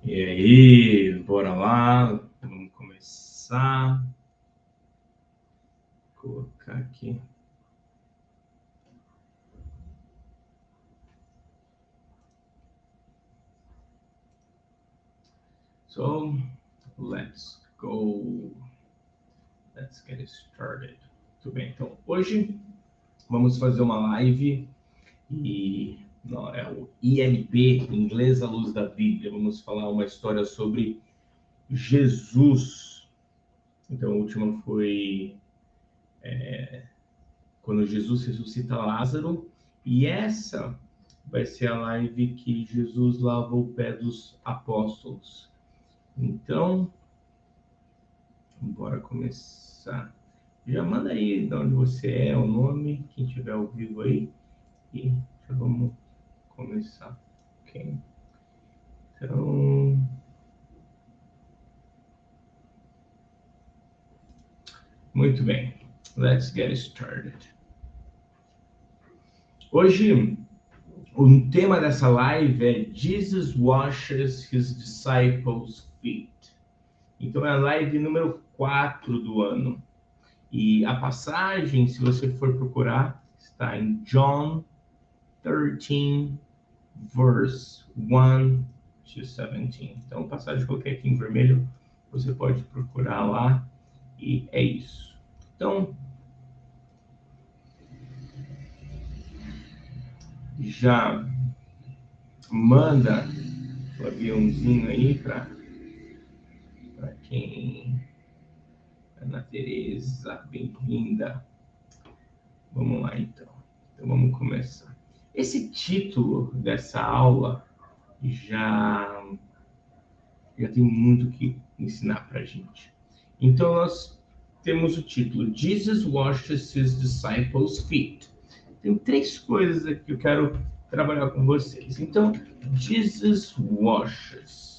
E aí, bora lá, vamos começar. Vou colocar aqui. So, let's go. Let's get started. Muito bem, então hoje vamos fazer uma live e não, é o ILB, Inglês à Luz da Bíblia. Vamos falar uma história sobre Jesus. Então, a última foi quando Jesus ressuscita Lázaro, e essa vai ser a live que Jesus lava o pé dos apóstolos. Então, bora começar. Já manda aí de onde você é, o nome, quem tiver ao vivo aí, e já vamos começar. Ok? Então, muito bem. Let's get started. Hoje, o tema dessa live é Jesus washes his disciples' feet. Então, é a live número 4 do ano. E a passagem, se você for procurar, está em John 13, verse 1 to 17. Então, a passagem que eu coloquei aqui em vermelho, você pode procurar lá, e é isso. Então, já manda o aviãozinho aí para quem... Ana Tereza, bem-vinda. Vamos lá, então. Então, vamos começar. Esse título dessa aula já tem muito que ensinar para a gente. Então, nós temos o título Jesus washes his disciples' feet. Tem 3 coisas aqui que eu quero trabalhar com vocês. Então, Jesus washes.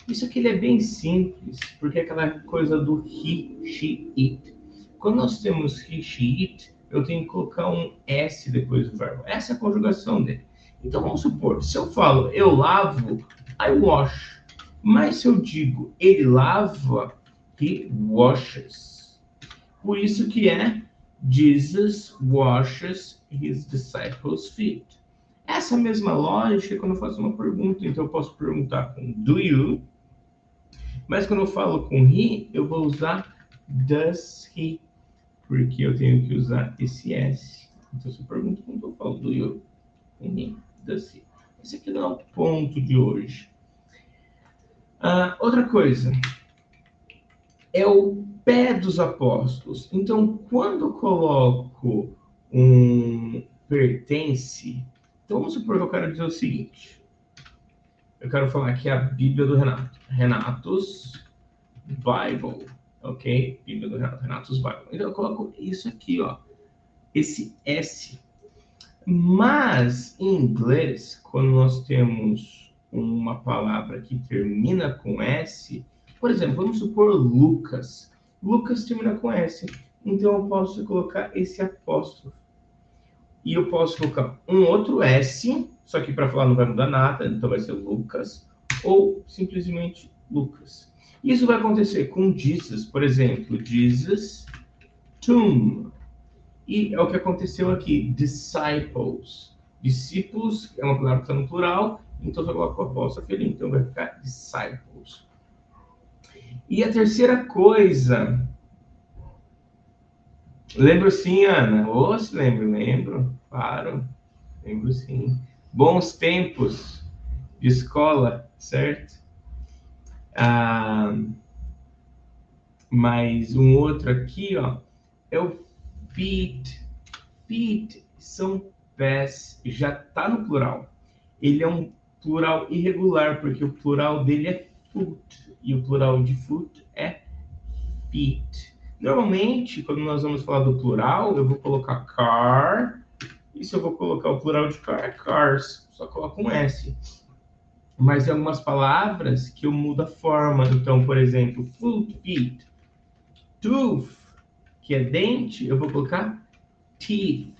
Isso aqui ele é bem simples, porque é aquela coisa do he, she, it. Quando nós temos he, she, it, eu tenho que colocar um S depois do verbo. Essa é a conjugação dele. Então, vamos supor, se eu falo eu lavo, I wash. Mas se eu digo ele lava, he washes. Por isso que é Jesus washes his disciples' feet. Essa mesma lógica é quando eu faço uma pergunta. Então, eu posso perguntar com do you, mas quando eu falo com he, eu vou usar does he, porque eu tenho que usar esse S. Então, se eu pergunto como eu falo do you, com he, does he. Esse aqui não é o ponto de hoje. Outra coisa, é o pé dos apóstolos. Então, quando eu coloco um pertence, então vamos supor que eu quero dizer o seguinte. Eu quero falar aqui a Bíblia do Renato. Renatos Bible. Ok? Bíblia do Renato. Renatos Bible. Então, eu coloco isso aqui, ó. Esse S. Mas, em inglês, quando nós temos uma palavra que termina com S, por exemplo, vamos supor Lucas. Lucas termina com S. Então, eu posso colocar esse apóstrofo. E eu posso colocar um outro S, só que para falar não vai mudar nada, então vai ser Lucas, ou simplesmente Lucas. Isso vai acontecer com Jesus, por exemplo, Jesus, tomb. E é o que aconteceu aqui, disciples. Discípulos é uma palavra que está no plural, então eu coloco o apóstrofo ali, então vai ficar disciples. E a terceira coisa, lembro sim, Ana? Ou se lembro, claro, lembro sim. Bons tempos de escola, certo? Mas um outro aqui, ó, é o feet. Feet são pés, já está no plural. Ele é um plural irregular, porque o plural dele é foot, e o plural de foot é feet. Normalmente, quando nós vamos falar do plural, eu vou colocar car, e se eu vou colocar o plural de car, é cars, só coloco um S. Mas tem algumas palavras que eu mudo a forma. Então, por exemplo, foot, feet. Tooth, que é dente, eu vou colocar teeth.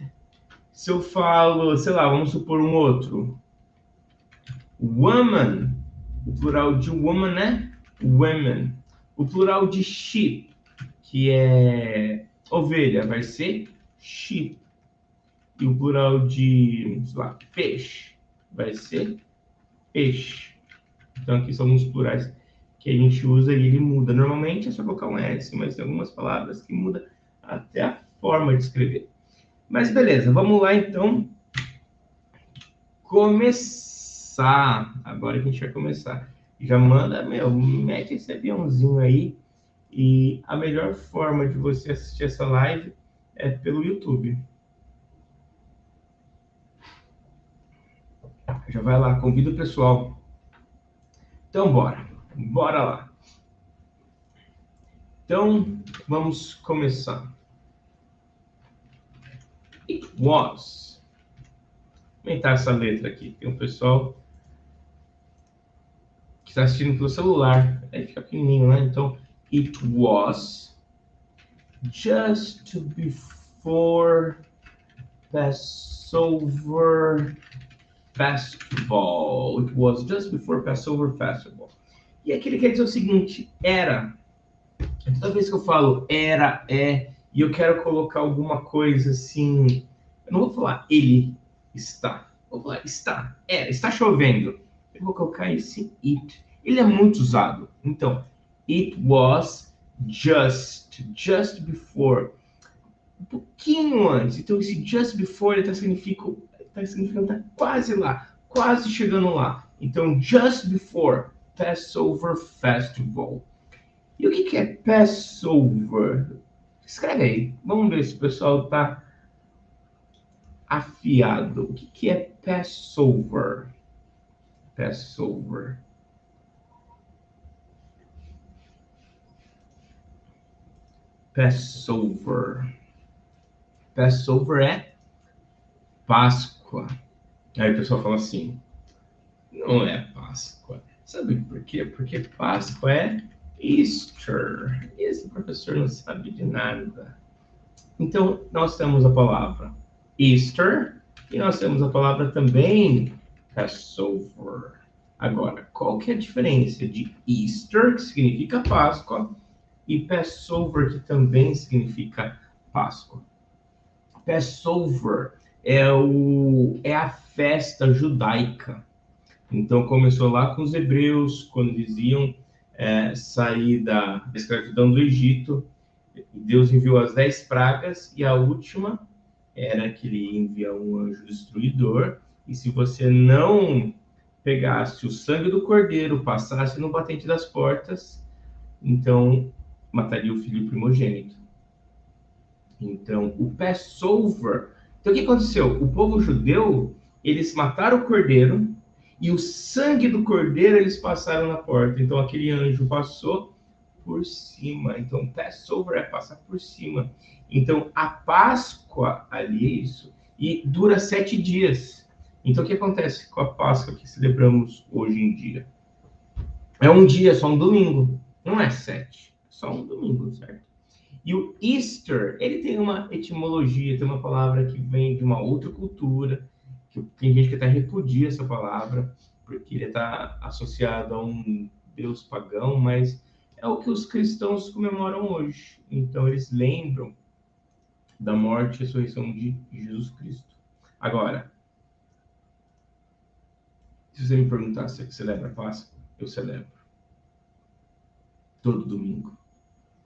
Se eu falo, sei lá, vamos supor um outro. Woman, O plural de woman é women. O plural de sheep, que é ovelha, vai ser sheep. E o plural de, sei lá, fish, vai ser fish. Então, aqui são alguns plurais que a gente usa e ele muda. Normalmente é só colocar um S, mas tem algumas palavras que muda até a forma de escrever. Mas beleza, vamos lá então começar. Agora que a gente vai começar. Já manda, mete esse aviãozinho aí. E a melhor forma de você assistir essa live é pelo YouTube. Já vai lá, convida o pessoal. Então, bora lá. Então, vamos começar. It was. Vou aumentar essa letra aqui. Tem um pessoal que está assistindo pelo celular. Aí fica pequenininho, né? Então, it was just before Passover Festival. It was just before Passover Festival. E aqui ele quer dizer o seguinte, era. Toda vez que eu falo era, e eu quero colocar alguma coisa assim, eu não vou falar ele está, vou falar está, está chovendo. Eu vou colocar esse it. Ele é muito usado. Então, it was just before. Um pouquinho antes. Então, esse just before está significando tá quase lá, quase chegando lá. Então, just before Passover Festival. E o que é Passover? Escreve aí. Vamos ver se o pessoal está afiado. O que é Passover? Passover. Passover. Passover é Páscoa. Aí o pessoal fala assim, não é Páscoa. Sabe por quê? Porque Páscoa é Easter. Esse professor não sabe de nada. Então, nós temos a palavra Easter e nós temos a palavra também Passover. Agora, qual que é a diferença de Easter, que significa Páscoa, e Passover, que também significa Páscoa? Passover é a festa judaica. Então, começou lá com os hebreus, quando eles iam sair da escravidão do Egito. Deus enviou as 10 pragas e a última era que ele envia um anjo destruidor. E se você não pegasse o sangue do cordeiro, passasse no batente das portas, então mataria o filho primogênito. Então, o Passover. Então, o que aconteceu? O povo judeu, eles mataram o cordeiro e o sangue do cordeiro eles passaram na porta. Então, aquele anjo passou por cima. Então, Passover é passar por cima. Então, a Páscoa ali é isso. E dura 7 dias. Então, o que acontece com a Páscoa que celebramos hoje em dia? É um dia, só um domingo. Não é 7. Só um domingo, certo? E o Easter, ele tem uma etimologia, tem uma palavra que vem de uma outra cultura, que tem gente que até repudia essa palavra, porque ele está associado a um deus pagão, mas é o que os cristãos comemoram hoje. Então, eles lembram da morte e ressurreição de Jesus Cristo. Agora, se você me perguntar se você celebra a Páscoa, eu celebro. Todo domingo.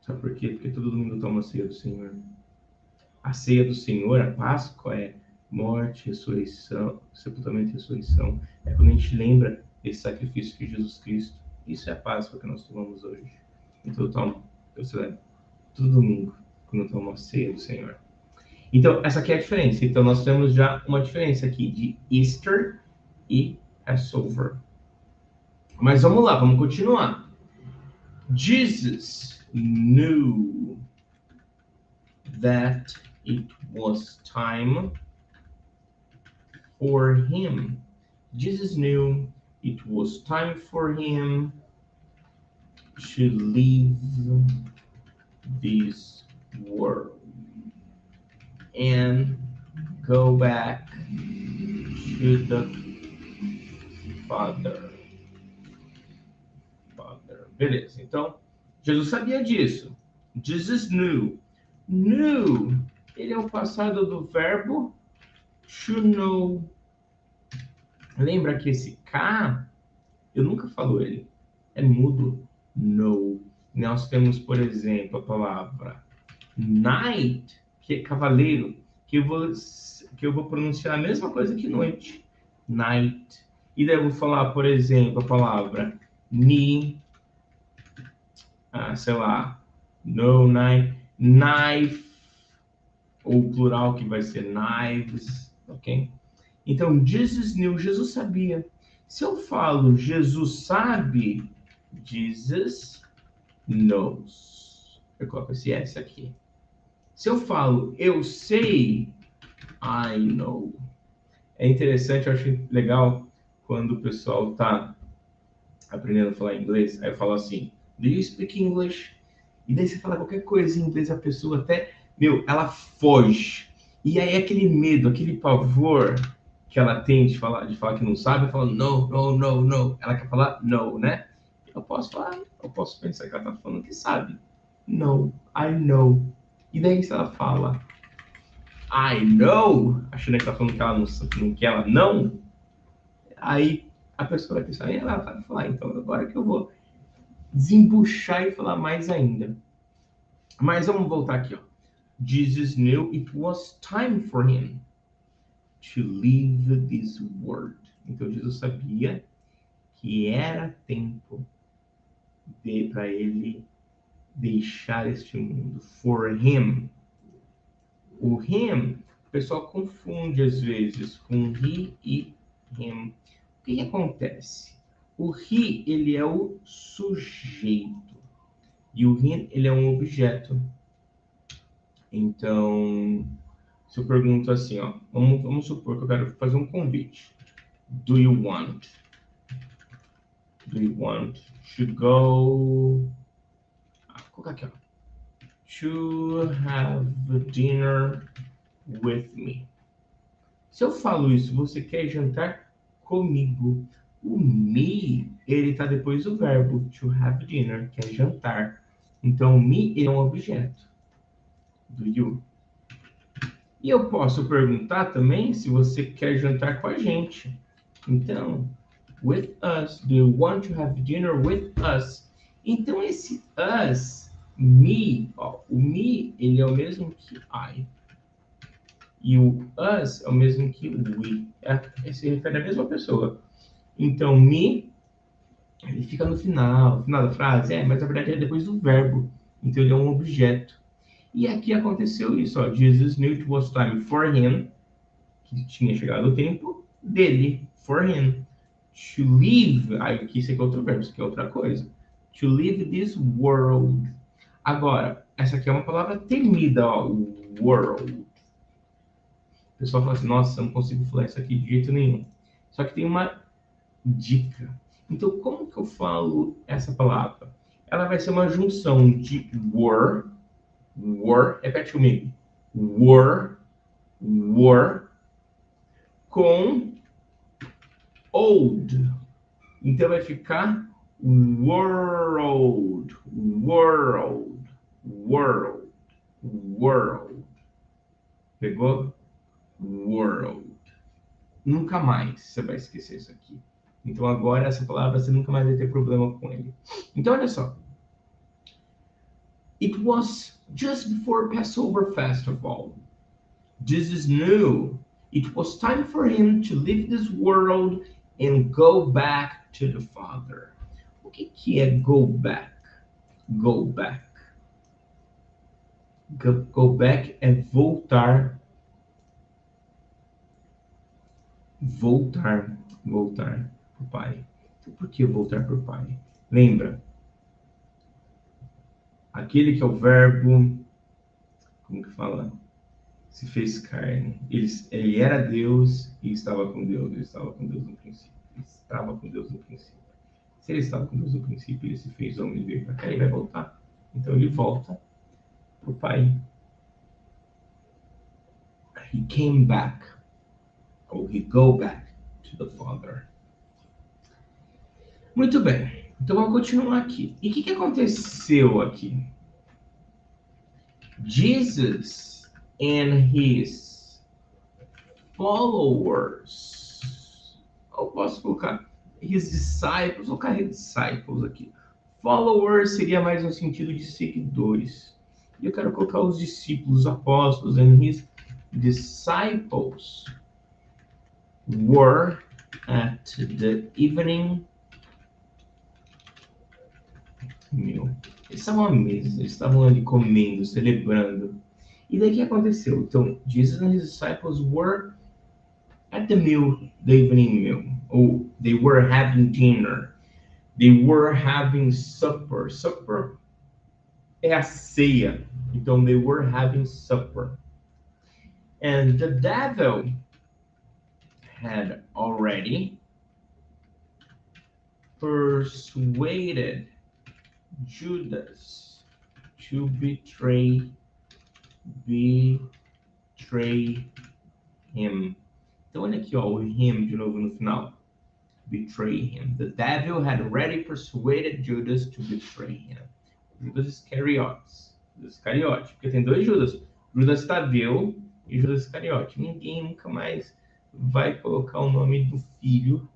Sabe por quê? Porque todo domingo eu tomo a ceia do Senhor. A ceia do Senhor, a Páscoa, é morte, ressurreição, sepultamento e ressurreição. É quando a gente lembra desse sacrifício de Jesus Cristo. Isso é a Páscoa que nós tomamos hoje. Então eu celebro todo domingo, quando eu tomo a ceia do Senhor. Então, essa aqui é a diferença. Então, nós temos já uma diferença aqui de Easter e Passover. Mas vamos lá, vamos continuar. Jesus knew that it was time for him. Jesus knew it was time for him to leave this world and go back to the Father. Beleza, então, Jesus sabia disso. Jesus knew. Knew, ele é o passado do verbo to know. Lembra que esse K, eu nunca falo ele, é mudo. Know. Nós temos, por exemplo, a palavra night, que é cavaleiro, que eu vou pronunciar a mesma coisa que noite. Night. E daí eu vou falar, por exemplo, a palavra ni, sei lá, no, knife, ou plural que vai ser knives, ok? Então, Jesus knew, Jesus sabia. Se eu falo Jesus sabe, Jesus knows. Eu coloco esse S aqui. Se eu falo eu sei, I know. É interessante, eu acho legal quando o pessoal está aprendendo a falar inglês, aí eu falo assim, do you speak English? E daí você fala qualquer coisa em inglês, a pessoa até, ela foge. E aí aquele medo, aquele pavor que ela tem de falar que não sabe, ela fala no, no, no, no. Ela quer falar no, né? Eu posso pensar que ela tá falando que sabe. No, I know. E daí se ela fala I know, achando que ela tá falando que ela não, que ela não, aí a pessoa vai pensar, ela vai falar, então agora que eu vou desembuchar e falar mais ainda. Mas vamos voltar aqui, ó. Jesus knew it was time for him to leave this world. Então Jesus sabia que era tempo para ele deixar este mundo. For him. O him, o pessoal confunde às vezes com he e him. O que acontece? O he, ele é o sujeito. E o him, ele é um objeto. Então, se eu pergunto assim, ó, vamos supor que eu quero fazer um convite. Do you want to go? Vou colocar aqui, ó. To have dinner with me. Se eu falo isso, você quer jantar comigo? O me, ele tá depois do verbo to have dinner, que é jantar. Então, o me é um objeto. Do you? E eu posso perguntar também se você quer jantar com a gente. Então, with us. Do you want to have dinner with us? Então, esse us, me, ó, o me, ele é o mesmo que I. E o us é o mesmo que we. Se refere à mesma pessoa. Então, me, ele fica no final da frase. Mas na verdade é depois do verbo. Então, ele é um objeto. E aqui aconteceu isso, ó. Jesus knew it was time for him, que tinha chegado o tempo dele, for him. To leave, aqui isso aqui é outro verbo, isso aqui é outra coisa. To leave this world. Agora, essa aqui é uma palavra temida, ó, world. O pessoal fala assim, nossa, eu não consigo falar isso aqui de jeito nenhum. Só que tem uma dica. Então, como que eu falo essa palavra? Ela vai ser uma junção de were, repete comigo, were, com old. Então vai ficar world. Pegou? World. Nunca mais você vai esquecer isso aqui. Então agora essa palavra você nunca mais vai ter problema com ele. Então olha só. It was just before Passover festival. Jesus knew it was time for him to leave this world and go back to the Father. O que é go back? Go back. Go back é voltar. Voltar para o Pai. Então, por que voltar para o Pai? Lembra? Aquele que é o verbo, como que fala? Se fez carne. Ele era Deus e estava com Deus. Ele estava com Deus no princípio. Se ele estava com Deus no princípio, ele se fez homem e veio para cá, ele vai voltar. Então ele volta para o Pai. He came back. Ou he go back to the Father. Muito bem. Então vamos continuar aqui. E o que aconteceu aqui? Jesus and his followers. Eu posso colocar his disciples, vou colocar his disciples aqui. Followers seria mais no sentido de seguidores. E eu quero colocar os discípulos, apóstolos, and his disciples were at the evening meal. Eles estavam à mesa, eles estavam ali comendo, celebrando. E daí o que aconteceu? Então, Jesus and his disciples were at the meal, the evening meal. Ou they were having dinner. They were having supper. Supper é a ceia. Então, they were having supper. And the devil had already persuaded Judas to betray him. Então, olha aqui, ó, o him de novo no final. Betray him. The devil had already persuaded Judas to betray him. Judas Iscariote. Porque tem dois Judas. Judas Tadeu e Judas Iscariote. Ninguém nunca mais vai colocar o nome do filho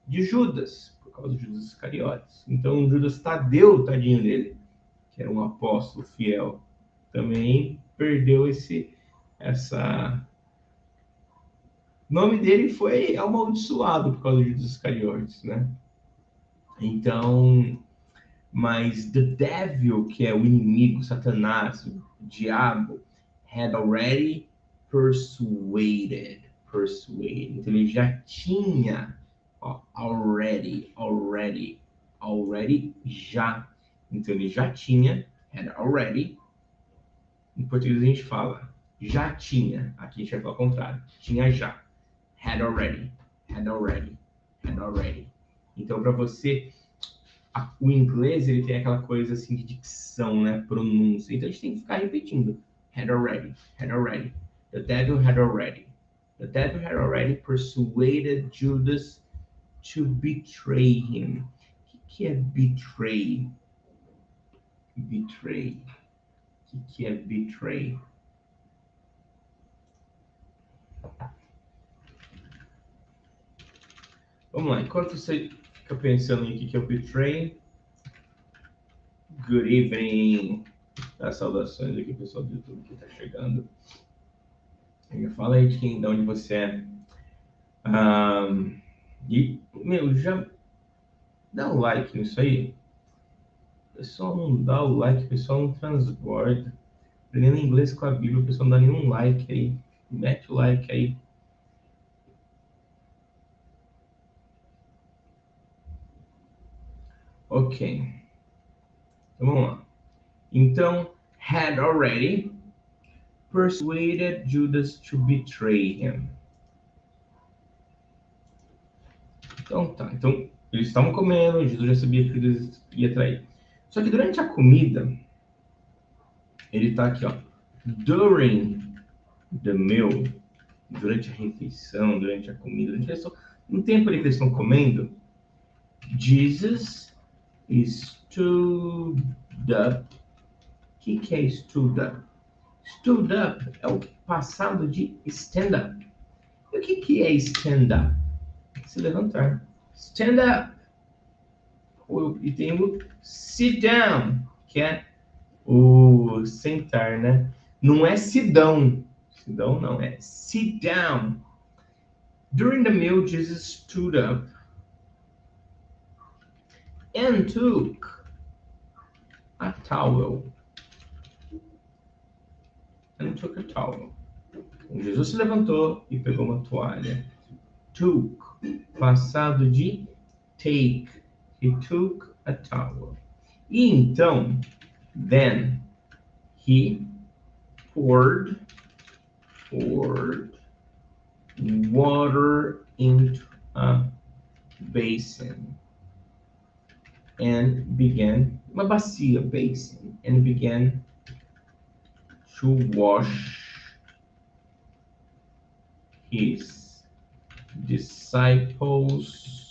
de Judas, por causa de Judas Iscariotes. Então, Judas Tadeu, tadinho dele, que era um apóstolo fiel, também perdeu essa... O nome dele foi amaldiçoado por causa de Judas Iscariotes, né? Então, mas the devil, que é o inimigo, Satanás, o diabo, had already persuaded. Então, ele já tinha, ó, already, já. Então, ele já tinha, had already. Em português a gente fala, já tinha. Aqui a gente vai falar o contrário, tinha já. Had already. Então, para você, o inglês ele tem aquela coisa assim de dicção, né? Pronúncia. Então, a gente tem que ficar repetindo. Had already. The devil had already persuaded Judas to betray him. O que é betray? O que é betray? Vamos lá, enquanto você fica pensando em o que é o betray, good evening. As saudações aqui, pessoal do YouTube que está chegando. Fala aí de onde você é. E, meu, já dá um like nisso aí. O pessoal não dá o like, o pessoal não transborda. Aprendendo inglês com a Bíblia, o pessoal não dá nenhum like aí. Mete o like aí. Ok. Então vamos lá. Então, had already persuaded Judas to betray him. Então tá. Então, eles estavam comendo, Jesus já sabia que eles ia trair. Só que durante a comida, ele tá aqui, ó. During the meal, durante a refeição, durante a comida, no tempo ali que eles estão comendo, Jesus stood up. O que é stood up? Stood up é o passado de stand up. E o que é stand up? Se levantar. Stand up. E tem o sit down, que é o sentar, né? Não é sit down. Sit down não, é sit down. During the meal, Jesus stood up and took a towel. Jesus se levantou e pegou uma toalha. Took, passado de take. He took a towel. E então, then, he poured water into a basin and began, uma bacia, basin, and began to wash his disciples'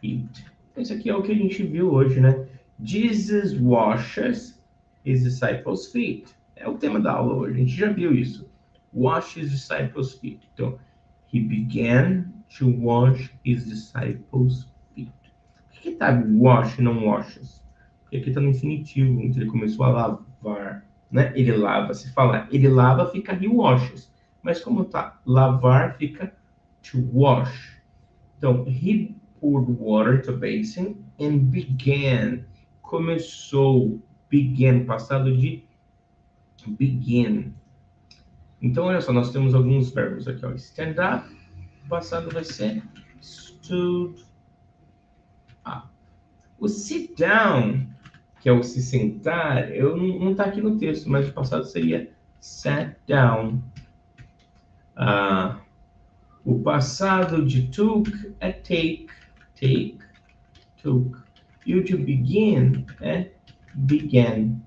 feet. Então, isso aqui é o que a gente viu hoje, né? Jesus washes his disciples' feet. É o tema da aula hoje, a gente já viu isso. Wash his disciples' feet. Então, he began to wash his disciples' feet. Por que tá wash e não washes? Porque aqui está no infinitivo, então ele começou a lavar, né? Ele lava. Se falar ele lava, fica he washes. Mas como tá lavar, fica to wash. Então, he poured water into a basin and began. Começou. Began, passado de begin. Então, olha só, nós temos alguns verbos aqui, ó. Stand up, o passado vai ser stood up. O sit down, que é o se sentar, não tá aqui no texto, mas o passado seria sat down. O passado de took é take, took. E o to begin é began.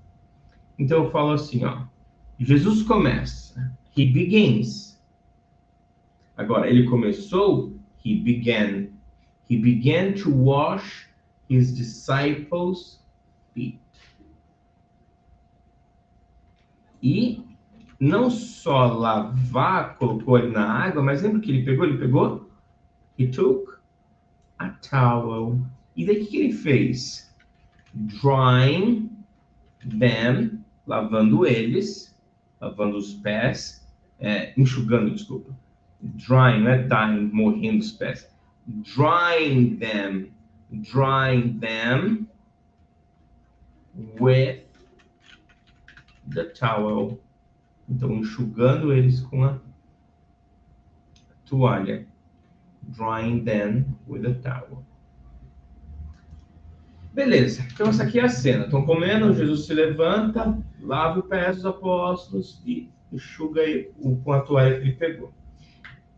Então eu falo assim, ó. Jesus começa. He begins. Agora, ele começou. He began. He began to wash his disciples' feet. E não só lavar, colocou ele na água, mas lembra que ele pegou? Ele pegou? He took a towel. E daí o que ele fez? Drying them, lavando eles, lavando os pés, enxugando, desculpa. Drying, não é dying, morrendo os pés. Drying them with the towel. Então, enxugando eles com a toalha. Drying them with a towel. Beleza, então essa aqui é a cena. Estão comendo, Jesus se levanta, lava os pés dos apóstolos e enxuga com a toalha que ele pegou.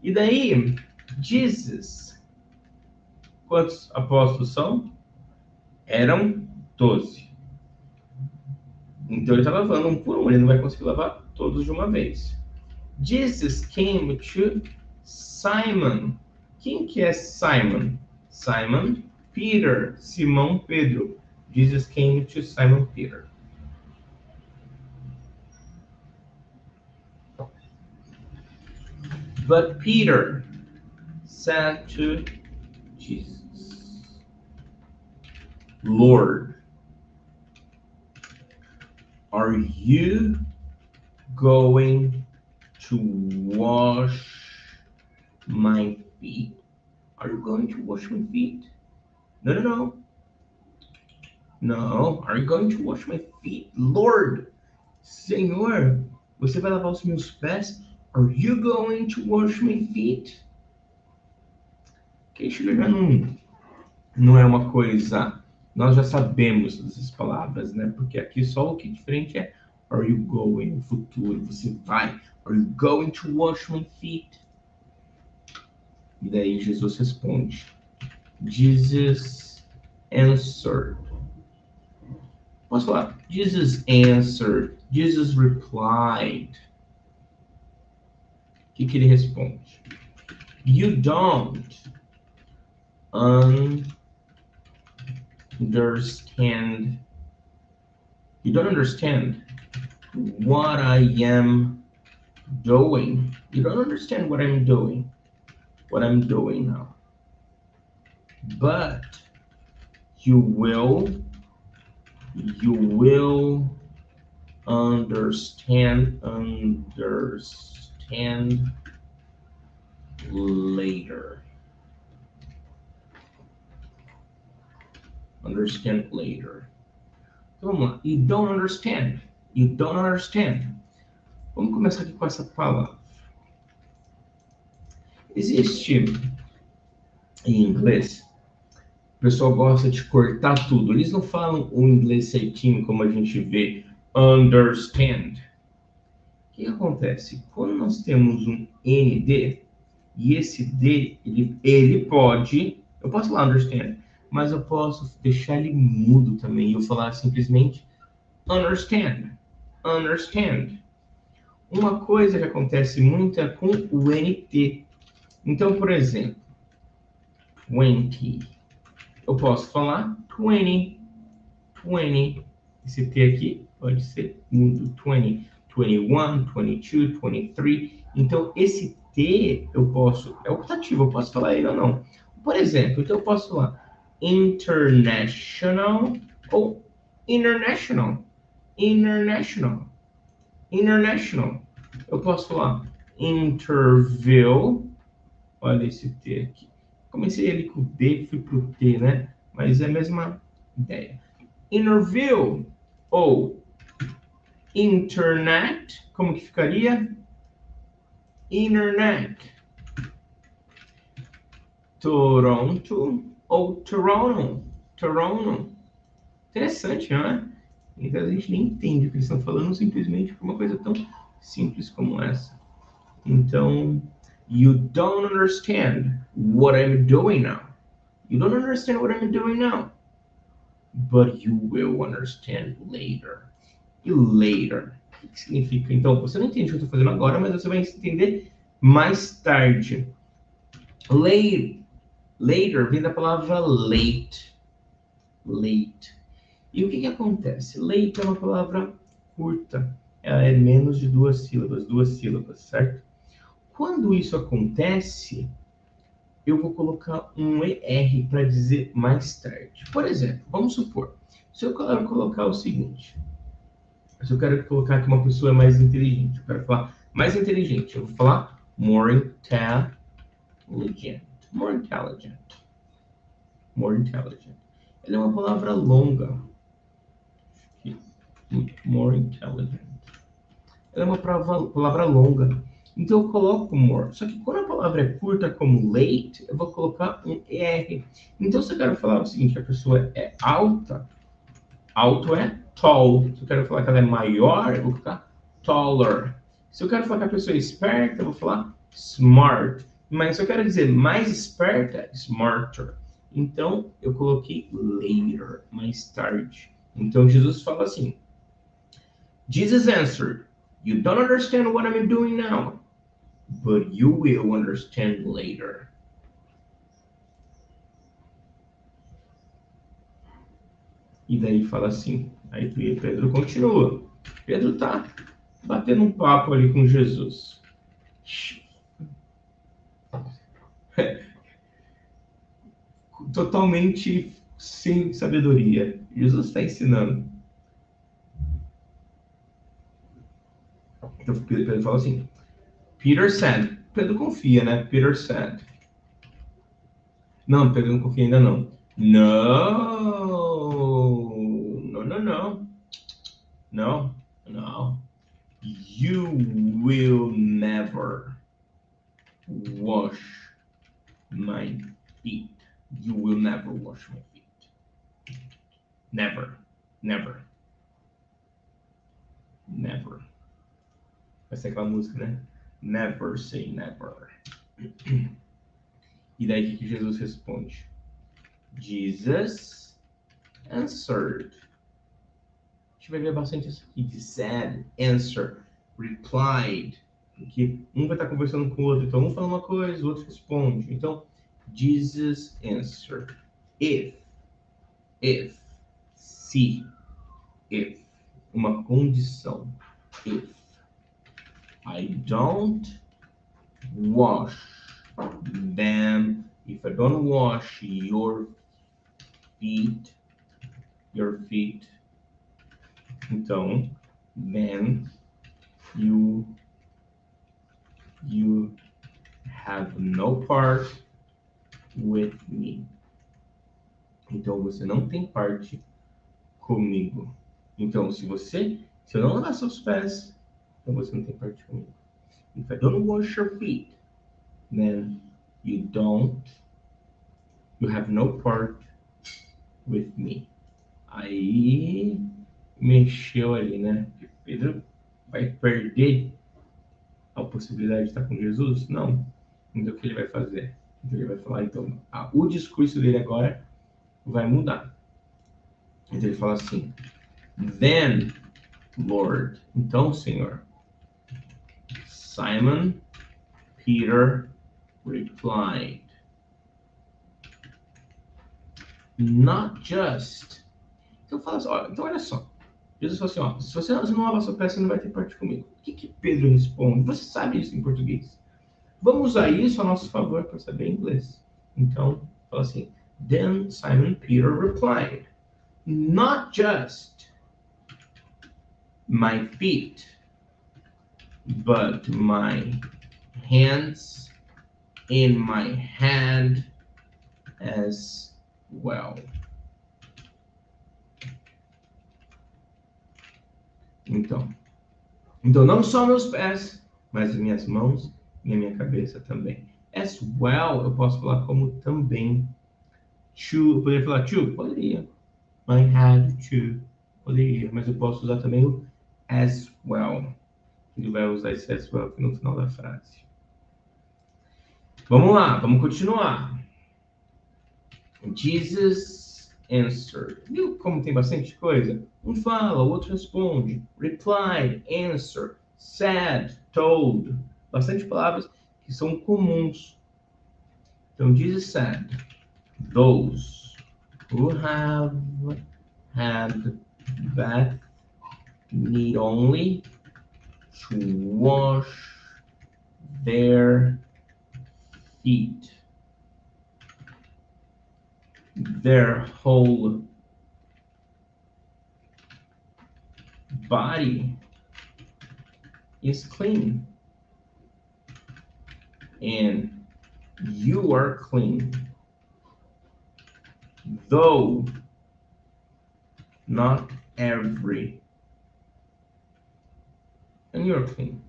E daí, Jesus, quantos apóstolos são? Eram 12. Então ele está lavando um por um, ele não vai conseguir lavar todos de uma vez. Jesus came to Simon. Quem que é Simon? Simon Peter, Simão Pedro. Jesus came to Simon Peter. But Peter said to Jesus, Lord, are you going to wash my feet? Are you going to wash my feet? No. No, are you going to wash my feet? Lord, Senhor, você vai lavar os meus pés? Are you going to wash my feet? Que isso já não é uma coisa... Nós já sabemos essas palavras, né? Porque aqui só o que é diferente é are you going, no futuro, você vai. Are you going to wash my feet? E daí Jesus responde. Jesus answered. Posso falar? Jesus answered. Jesus replied. O que ele responde? You don't understand. You don't understand what I am doing. You don't understand what I'm doing. What I'm doing now. But you will understand later. Understand later. Então vamos lá. You don't understand. You don't understand. Vamos começar aqui com essa palavra. Existe em inglês, o pessoal gosta de cortar tudo. Eles não falam o inglês certinho como a gente vê. Understand. O que acontece? Quando nós temos um ND, e esse D, ele pode... Eu posso falar understand, mas eu posso deixar ele mudo também. E eu falar simplesmente understand. Understand. Uma coisa que acontece muito é com o NT. Então, por exemplo, 20. Eu posso falar 20. 20. Esse T aqui pode ser mudo. 20. 21, 22, 23. Então, esse T eu posso... É optativo, eu posso falar ele ou não. Por exemplo, então eu posso falar international ou international. International. International. Eu posso falar interview. Olha esse T aqui. Comecei ele com o D, fui pro T, né? Mas é a mesma ideia. Interview ou internet. Como que ficaria? Internet. Toronto ou Toronto. Toronto. Interessante, não é? Então a gente nem entende o que eles estão falando simplesmente por uma coisa tão simples como essa. Então, you don't understand what I'm doing now. You don't understand what I'm doing now. But you will understand later. E later, o que significa? Então, você não entende o que eu estou fazendo agora, mas você vai entender mais tarde. Later vem da palavra late. Late. E o que acontece? Late é uma palavra curta. Ela é menos de duas sílabas, certo? Quando isso acontece, eu vou colocar um ER para dizer mais tarde. Por exemplo, vamos supor, se eu quero colocar o seguinte, se eu quero colocar que uma pessoa é mais inteligente, eu quero falar mais inteligente, eu vou falar more intelligent. More intelligent. More intelligent. Ela é uma palavra longa. More intelligent. Ela é uma palavra longa. Então eu coloco more. Só que quando a palavra é curta como late, eu vou colocar um ER. Então se eu quero falar o seguinte, a pessoa é alta, alto é tall. Se eu quero falar que ela é maior, eu vou colocar taller. Se eu quero falar que a pessoa é esperta, eu vou falar smart. Mas se eu quero dizer mais esperta, smarter. Então eu coloquei later, mais tarde. Então Jesus fala assim, Jesus answered, you don't understand what I'm doing now, but you will understand later. E daí fala assim, aí Pedro continua. Pedro tá batendo um papo ali com Jesus. Totalmente sem sabedoria. Jesus está ensinando. Então Pedro fala assim, Peter said. Pedro confia, né? Peter said. Não, Pedro não confia ainda não. No. You will never wash my feet. You will never wash my feet. Never. Vai ser aquela música, né? Never say never. E daí o que Jesus responde? Jesus answered. A gente vai ver bastante isso aqui de said, answer, replied. Porque um vai estar conversando com o outro. Então um fala uma coisa, o outro responde. Então, Jesus answered. If, se, if. Uma condição. If I don't wash them, if I don't wash your feet, então, then you have no part with me. Então você não tem parte comigo. Então se eu não lavar seus pés, então você não tem parte comigo. If I don't wash your feet, then you have no part with me. Aí mexeu ali, né? Pedro vai perder a possibilidade de estar com Jesus? Não. Então o que ele vai fazer? Então ele vai falar, então, o discurso dele agora vai mudar. Então ele fala assim, then, Lord, então, Senhor, Simon Peter replied. not just. Então fala assim, ó, então olha só. Jesus falou assim, ó, se você não lavar seu pé, você não vai ter parte comigo. O que Pedro responde? Você sabe isso em português. Vamos usar isso a nosso favor para saber inglês. Então, fala assim, then Simon Peter replied, not just my feet, but my hands and my hand as well. Então não só meus pés, mas as minhas mãos e a minha cabeça também. As well, eu posso falar como também. To, eu poderia falar to? Poderia. I had to. Poderia, mas eu posso usar também o as well. Ele vai usar esse as well aqui no final da frase. Vamos lá, vamos continuar. Jesus answered. Viu como tem bastante coisa? Um fala, o outro responde. Replied, answer, said, told. Bastante palavras que são comuns. Então, Jesus said, those who have had bath need only to wash their feet. Their whole body is clean. And you are clean. Though not every. And you're clean.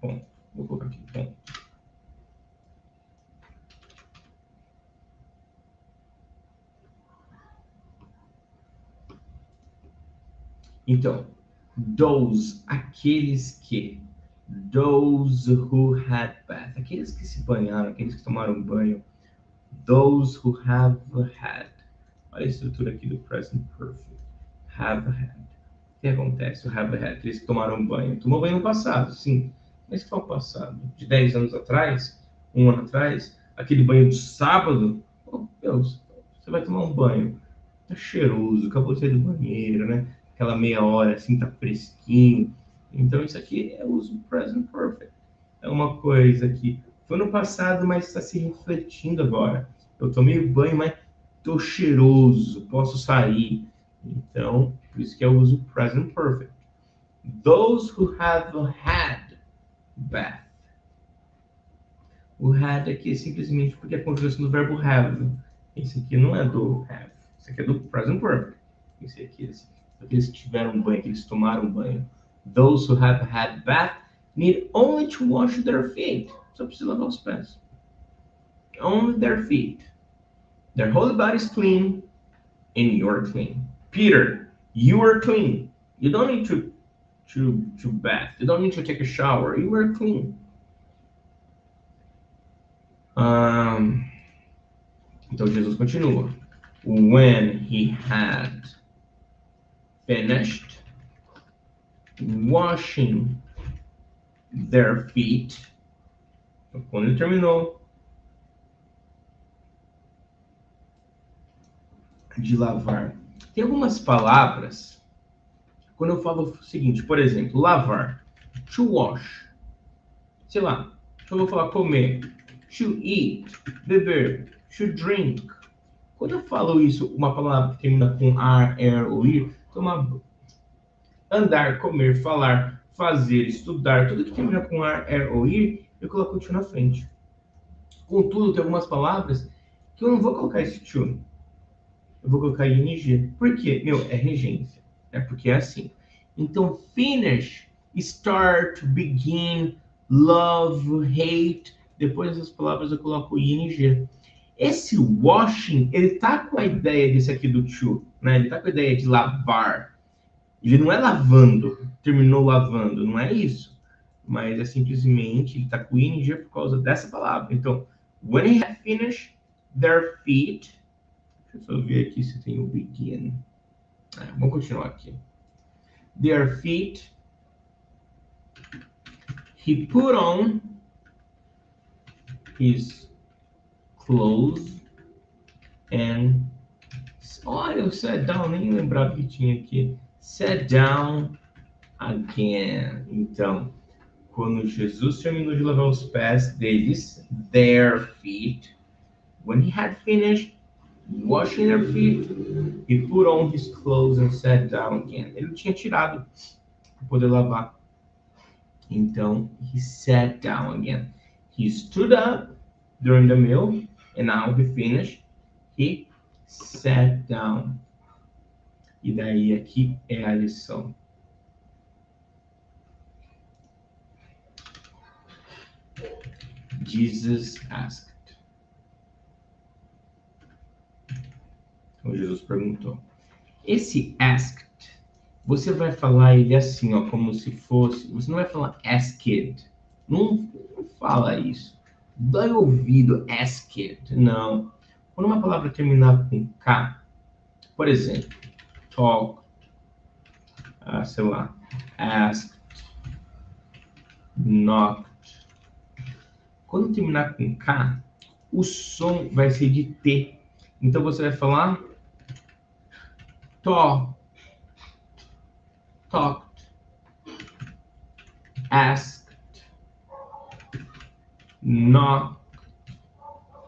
Bom, vou colocar aqui. Bom. Então, those, aqueles que. Those who had bath. Aqueles que se banharam, aqueles que tomaram banho. Those who have had. Olha a estrutura aqui do present perfect. Have had. O que acontece? O have had. Aqueles que tomaram banho. Tomou banho no passado, sim. Mas que foi o passado? De 10 anos atrás? Um ano atrás? Aquele banho de sábado? Oh, Deus, você vai tomar um banho. Tá cheiroso, acabou de sair do banheiro, né? Aquela meia hora assim, tá fresquinho. Então isso aqui é o uso present perfect. É uma coisa que foi no passado, mas está se refletindo agora. Eu tomei banho, mas tô cheiroso, posso sair. Então, por isso que é o uso present perfect. Those who have had bath. O had aqui é simplesmente porque é a conjugação do verbo have. Esse aqui não é do have. Esse aqui é do present perfect. Esse aqui, aqueles que tiveram banho, aqueles que tomaram banho. Those who have had bath need only to wash their feet. Só precisa lavar os pés. Only their feet. Their whole body is clean, and you're clean. Peter, you are clean. You don't need to bath. You don't need to take a shower. You are clean. Então Jesus continua. When he had finished washing their feet, quando ele terminou de lavar. Tem algumas palavras, quando eu falo o seguinte, por exemplo, lavar, to wash, sei lá, eu vou falar comer, to eat, beber, to drink. Quando eu falo isso, uma palavra que termina com ar, ou ir, tomar, andar, comer, falar, fazer, estudar, tudo que termina com ar, ou ir, eu coloco o to na frente. Contudo, tem algumas palavras que eu não vou colocar esse to. Eu vou colocar ing. Por quê? Meu, é regência. É porque é assim. Então, finish, start, begin, love, hate. Depois dessas palavras eu coloco ing. Esse washing, ele tá com a ideia desse aqui do to, né? Ele tá com a ideia de lavar. Ele não é lavando, terminou lavando, não é isso. Mas é simplesmente, ele tá com ing por causa dessa palavra. Então, when he had finished their feet, deixa eu só ver aqui se tem o begin. Vamos continuar aqui. Their feet, he put on his clothes and Olha, o sat down, nem lembrava que tinha aqui. Sat down again. Então, quando Jesus terminou de lavar os pés deles, their feet, when he had finished washing their feet, he put on his clothes and sat down again. Ele tinha tirado para poder lavar. Então, he sat down again. He stood up during the meal, and now he finished. He sat down. E daí aqui é a lição. Jesus asked. Então Jesus perguntou. Esse asked, você vai falar ele assim, ó, como se fosse. Você não vai falar asked. Não fala isso. Dói o ouvido, asked. Não. Quando uma palavra terminar com K, por exemplo, talk, sei lá, asked, knocked. Quando terminar com K, o som vai ser de T. Então você vai falar talked, asked, knocked,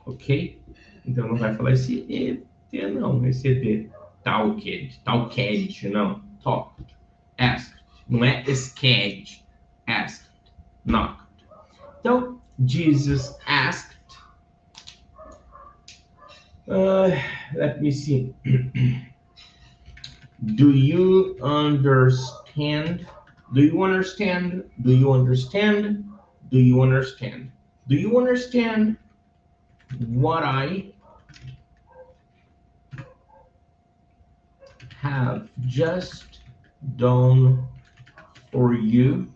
ok? Então não vai falar esse ET não, esse ET, talked, não, talked, asked, não é scared, asked, knocked. Então, Jesus asked, let me see. Do you understand? Do you understand? Do you understand? Do you understand? Do you understand what I have just done for you?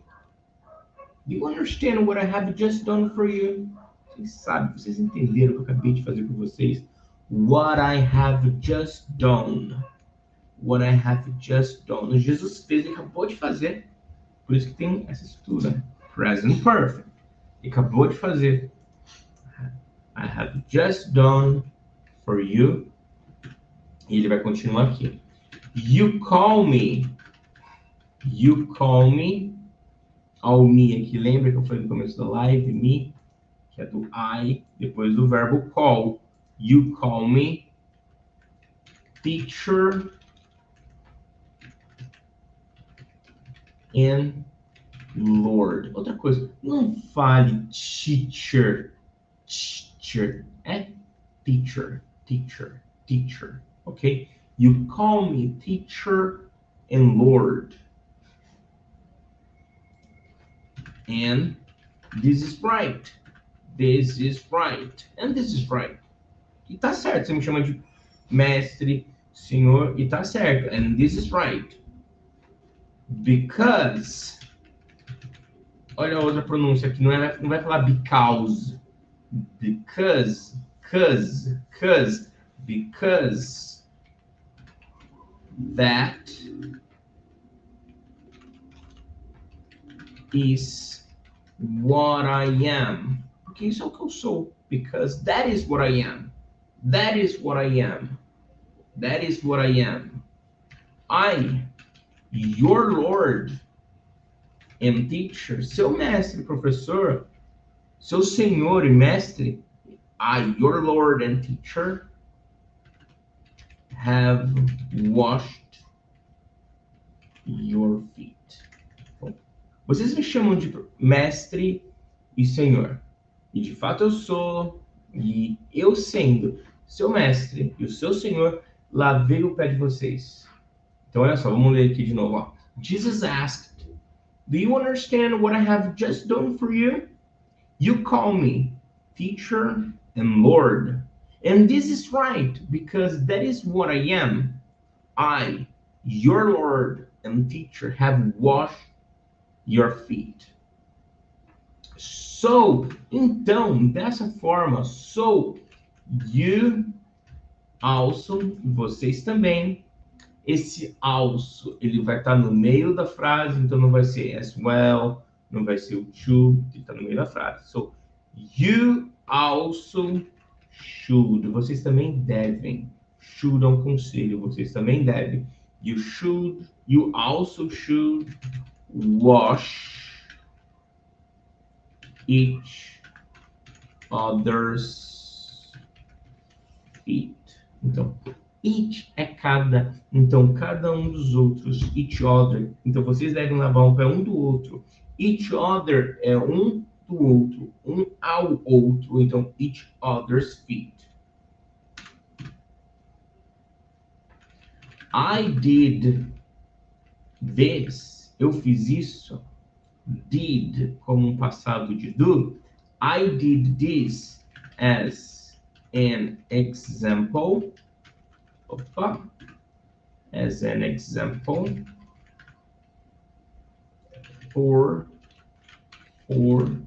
Do you understand what I have just done for you? Vocês sabem, vocês entenderam o que eu acabei de fazer por vocês? What I have just done. What I have just done. Jesus fez, ele acabou de fazer. Por isso que tem essa estrutura. Present perfect. Ele acabou de fazer. I have just done for you. E ele vai continuar aqui. You call me. You call me. Ó, o me aqui, lembra que eu falei no começo da live? Me, que é do I, depois do verbo call. You call me teacher and Lord. Outra coisa, não fale teacher. Teacher. É teacher. Teacher. Teacher. Ok? You call me teacher and Lord. And this is right. This is right. And this is right. E tá certo. Você me chama de mestre, senhor, e tá certo. And this is right. Because. Olha a outra pronúncia aqui. Não vai falar because. Because. Because. That is what I am. Porque isso é o que eu sou. Because that is what I am. That is what I am. That is what I am. I, your Lord and teacher, seu mestre, professor, seu senhor e mestre, I, your Lord and teacher, have washed your feet. Vocês me chamam de mestre e senhor. E de fato eu sou, e eu sendo seu mestre e o seu senhor, lavei o pé de vocês. Então olha só, vamos ler aqui de novo. Ó. Jesus asked, do you understand what I have just done for you? You call me teacher and Lord. And this is right, because that is what I am. I, your Lord and teacher, have washed your feet. So, então, dessa forma, so, you also, vocês também. Esse also, ele vai estar no meio da frase, então não vai ser as well, não vai ser o to, ele está no meio da frase. So, you also should, vocês também devem. Should é um conselho, vocês também devem. You also should wash each other's feet. Então, each é cada. Então, cada um dos outros. Each other. Então, vocês devem lavar um pé um do outro. Each other é um do outro. Um ao outro. Então, each other's feet. I did this. Eu fiz isso. Did, como um passado de do. I did this as an example. Opa. As an example for you.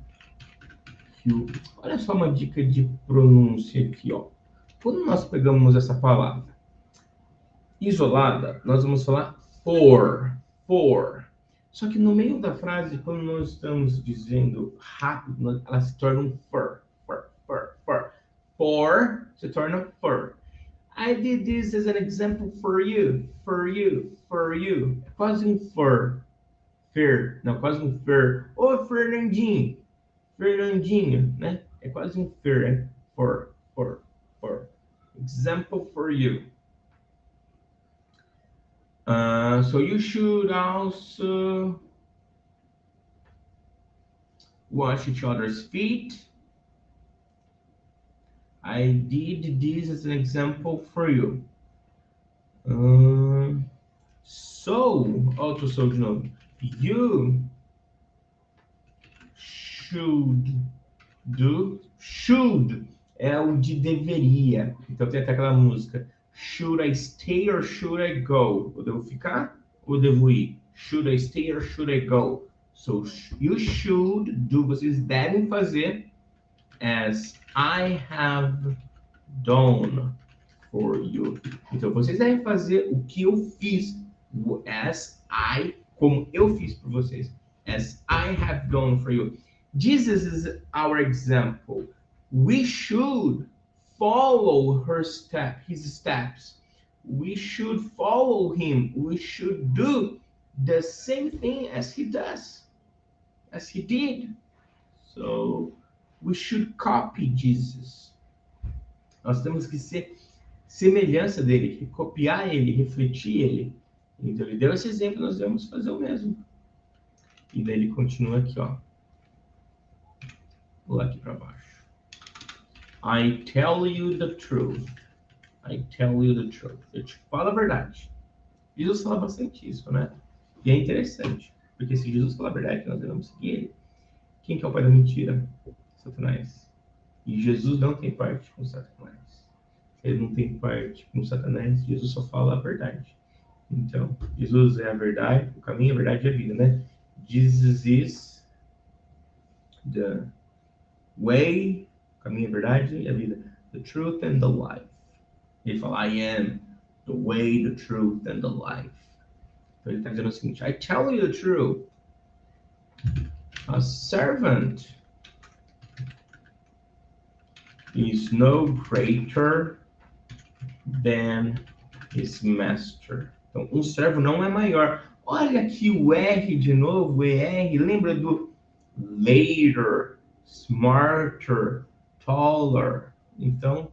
Olha só uma dica de pronúncia aqui, ó. Quando nós pegamos essa palavra isolada, nós vamos falar for. Só que no meio da frase, quando nós estamos dizendo rápido, ela se torna um for. For se torna for. I did this as an example for you. É quase um for. Não, quase um fer. Ô, Fernandinho, né? É quase um fer, né? For. Example for you. So you should also wash each other's feet. I did this as an example for you. Outro so de novo. You should é o de deveria. Então tem até aquela música. Should I stay or should I go? Eu devo ficar ou devo ir? Should I stay or should I go? So you should do, vocês devem fazer as I have done for you. Então vocês devem fazer o que eu fiz, como eu fiz por vocês. As I have done for you. Jesus is our example. We should follow his steps. We should follow him. We should do the same thing as he does, as he did. So we should copy Jesus. Nós temos que ser semelhança dele, copiar ele, refletir ele. Então ele deu esse exemplo, nós devemos fazer o mesmo. E daí ele continua aqui, ó. Vou lá aqui para baixo. I tell you the truth. I tell you the truth. Eu te falo a verdade. Jesus fala bastante isso, né? E é interessante, porque se Jesus fala a verdade, nós devemos seguir ele. Quem que é o pai da mentira? Satanás. E Jesus não tem parte com Satanás. Ele não tem parte com Satanás. Jesus só fala a verdade. Então, Jesus é a verdade, o caminho, a verdade e a vida, né? Jesus is the way, o caminho, a verdade e a vida. The truth and the life. Ele fala, I am the way, the truth and the life. Então ele está dizendo o seguinte, I tell you the truth. A servant is no greater than his master. Então, um servo não é maior. Olha aqui o R de novo, ER. Lembra do later, smarter, taller. Então,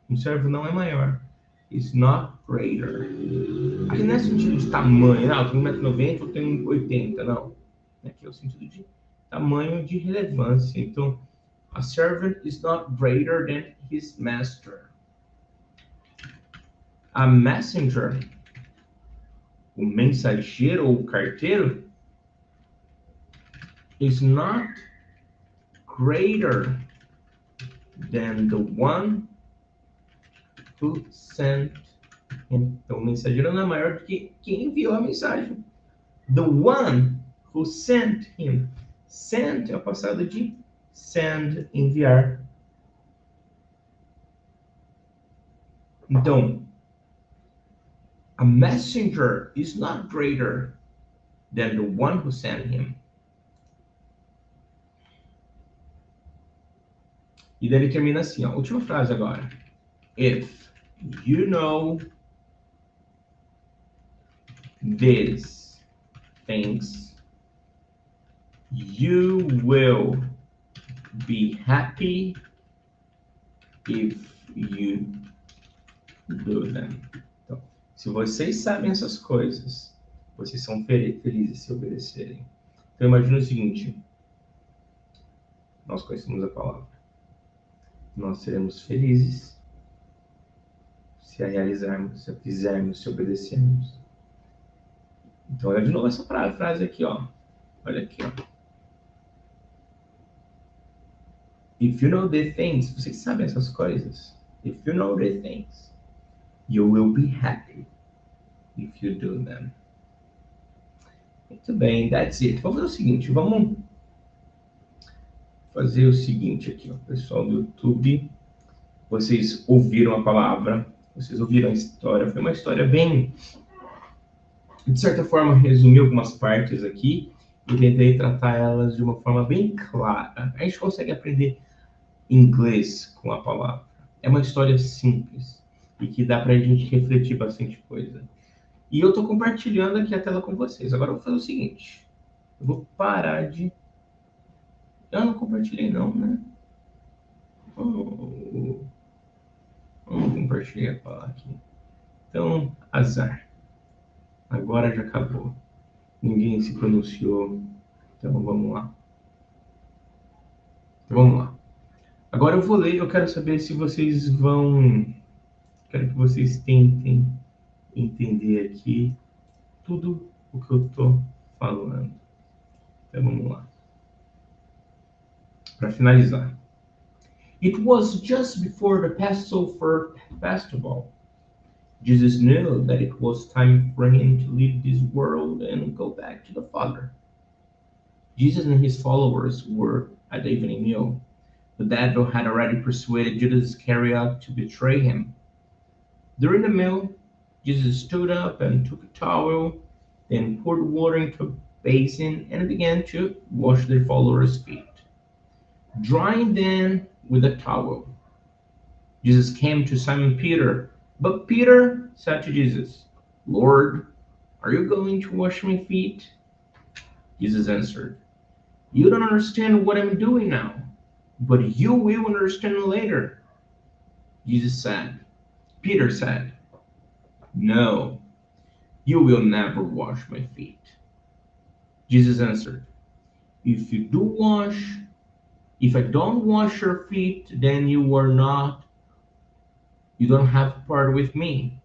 um servo não é maior. Is not greater. Aqui não é sentido de tamanho. Não, eu tenho 1,90 m, eu tenho 1,80 m. Não. Aqui é o sentido de tamanho de relevância. Então, a servant is not greater than his master. A messenger, o mensageiro ou carteiro, is not greater than the one who sent him. Então, o mensageiro não é maior do que quem enviou a mensagem. The one who sent him. Sent é o passado de send, enviar. Então, a messenger is not greater than the one who sent him. E daí ele termina assim, ó. Última frase agora. If you know these things, you will be happy if you do them. Então, se vocês sabem essas coisas, vocês são felizes se obedecerem. Então, imagina o seguinte: nós conhecemos a palavra. Nós seremos felizes se a realizarmos, se a fizermos, se obedecermos. Então, olha de novo essa frase aqui, ó. Olha aqui, ó. If you know the things, vocês sabem essas coisas. If you know the things, you will be happy if you do them. Muito bem, that's it. Vamos fazer o seguinte, vamos fazer o seguinte aqui, ó. Pessoal do YouTube, vocês ouviram a palavra, vocês ouviram a história. Foi uma história bem, de certa forma, resumi algumas partes aqui e tentei tratar elas de uma forma bem clara. A gente consegue aprender inglês com a palavra. É uma história simples e que dá pra gente refletir bastante coisa. E eu tô compartilhando aqui a tela com vocês. Agora eu vou fazer o seguinte. Eu vou parar de... Eu não compartilhei não, né? Eu não compartilhei a palavra aqui. Então, azar. Agora já acabou. Ninguém se pronunciou. Então, vamos lá. Agora eu vou ler. Eu quero saber se vocês vão... Quero que vocês tentem entender aqui tudo o que eu tô falando. Então, vamos lá. Para finalizar. It was just before the Passover festival. Jesus knew that it was time for him to leave this world and go back to the Father. Jesus and his followers were at the evening meal. The devil had already persuaded Judas Iscariot to betray him. During the meal, Jesus stood up and took a towel, then poured water into a basin and began to wash their followers' feet, drying them with a towel. Jesus came to Simon Peter, but Peter said to Jesus, "Lord, are you going to wash my feet?" Jesus answered, "You don't understand what I'm doing now, but you will understand later." Peter said, "No, you will never wash my feet." Jesus answered, If I don't wash your feet, then you don't have part with me."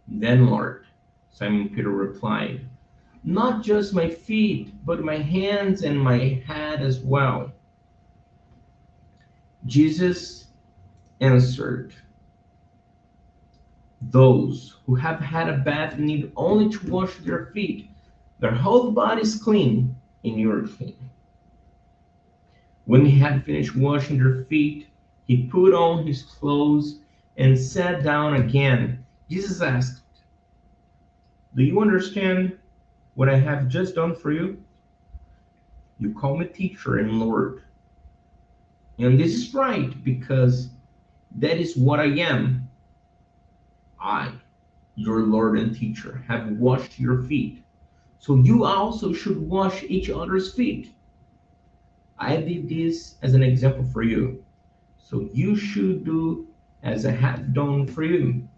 "Then, Lord," Simon Peter replied, "not just my feet, but my hands and my head as well." Jesus answered, "Those who have had a bath need only to wash their feet. Their whole body is clean, and you are clean." When he had finished washing their feet, he put on his clothes and sat down again. Jesus asked, "Do you understand what I have just done for you? You call me teacher and Lord. And this is right, because that is what I am. I, your Lord and teacher, have washed your feet. So you also should wash each other's feet. I did this as an example for you, so you should do as I have done for you.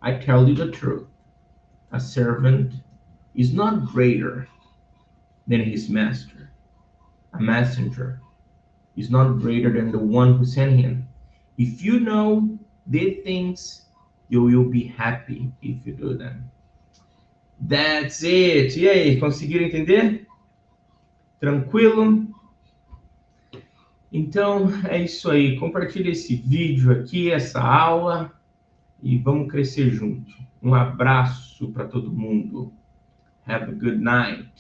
I tell you the truth. A servant is not greater than his master. A messenger is not greater than the one who sent him. If you know these things, you will be happy if you do them." That's it. E aí, conseguiram entender? Tranquilo? Então, é isso aí. Compartilhe esse vídeo aqui, essa aula, e vamos crescer junto. Um abraço para todo mundo. Have a good night.